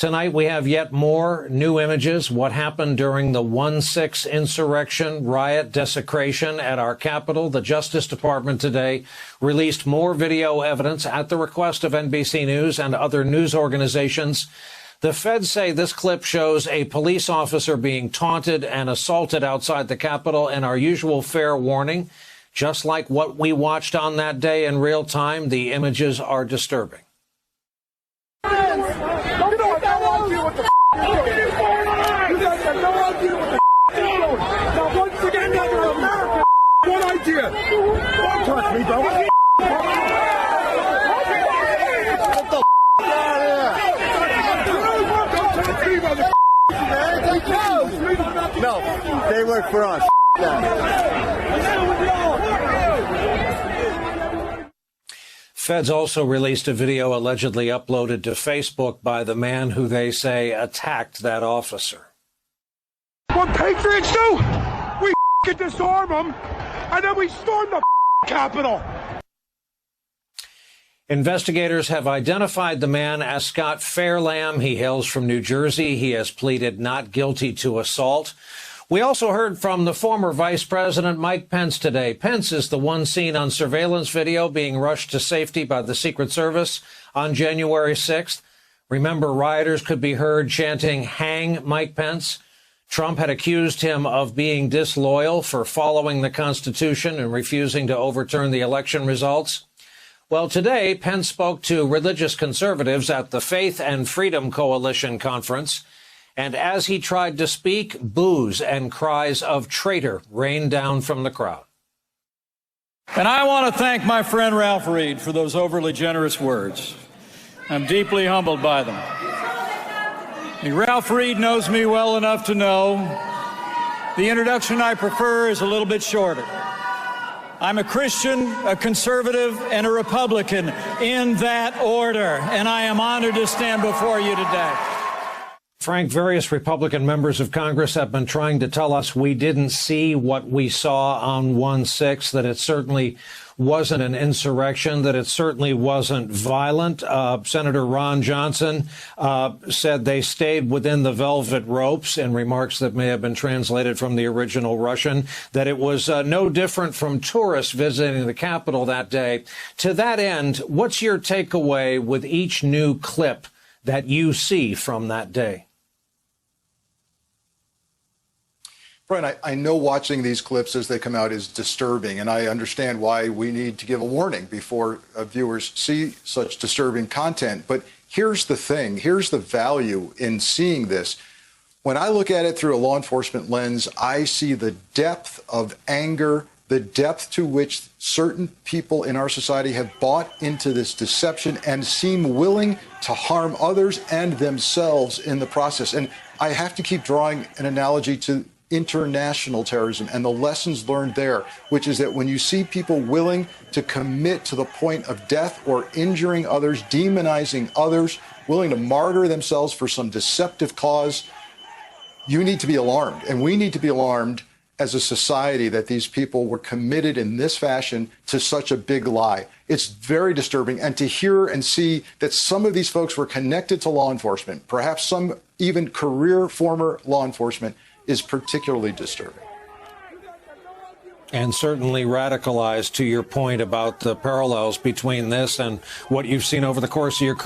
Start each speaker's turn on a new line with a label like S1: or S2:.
S1: Tonight, we have yet more new images. What happened during the 1-6 insurrection, riot, desecration at our Capitol. The Justice Department today released more video evidence at the request of NBC News and other news organizations. The feds say this clip shows a police officer being taunted and assaulted outside the Capitol, and our usual fair warning. Just like what we watched on that day in real time, the images are disturbing.
S2: One idea. Don't touch me, bro. Get the out of here. No, they work for us.
S1: Feds also released a video allegedly uploaded to Facebook by the man who they say attacked that officer.
S2: What patriots do? We disarm them, and then we storm the Capitol.
S1: Investigators have identified the man as Scott Fairlamb. He hails from New Jersey. He has pleaded not guilty to assault. We also heard from the former Vice President Mike Pence today. Pence is the one seen on surveillance video being rushed to safety by the Secret Service on January 6th. Remember, rioters could be heard chanting, "Hang Mike Pence." Trump had accused him of being disloyal for following the Constitution and refusing to overturn the election results. Well, today, Pence spoke to religious conservatives at the Faith and Freedom Coalition conference. And as he tried to speak, boos and cries of traitor rained down from the crowd.
S3: And I want to thank my friend Ralph Reed for those overly generous words. I'm deeply humbled by them. Ralph Reed knows me well enough to know the introduction I prefer is a little bit shorter. I'm a Christian, a conservative, and a Republican in that order, and I am honored to stand before you today.
S1: Frank, various Republican members of Congress have been trying to tell us we didn't see what we saw on 1-6, that it certainly wasn't an insurrection, that it certainly wasn't violent. Senator Ron Johnson said they stayed within the velvet ropes, in remarks that may have been translated from the original Russian, that it was no different from tourists visiting the Capitol that day. To that end, what's your takeaway with each new clip that you see from that day?
S4: Brian, I know watching these clips as they come out is disturbing, and I understand why we need to give a warning before viewers see such disturbing content. But here's the thing. Here's the value in seeing this. When I look at it through a law enforcement lens, I see the depth of anger, the depth to which certain people in our society have bought into this deception and seem willing to harm others and themselves in the process. And I have to keep drawing an analogy to international terrorism and the lessons learned there, which is that when you see people willing to commit to the point of death or injuring others, demonizing others, willing to martyr themselves for some deceptive cause, you need to be alarmed. And we need to be alarmed as a society that these people were committed in this fashion to such a big lie. It's very disturbing. And to hear and see that some of these folks were connected to law enforcement, perhaps some even career former law enforcement, is particularly disturbing.
S1: And certainly radicalized, to your point about the parallels between this and what you've seen over the course of your career.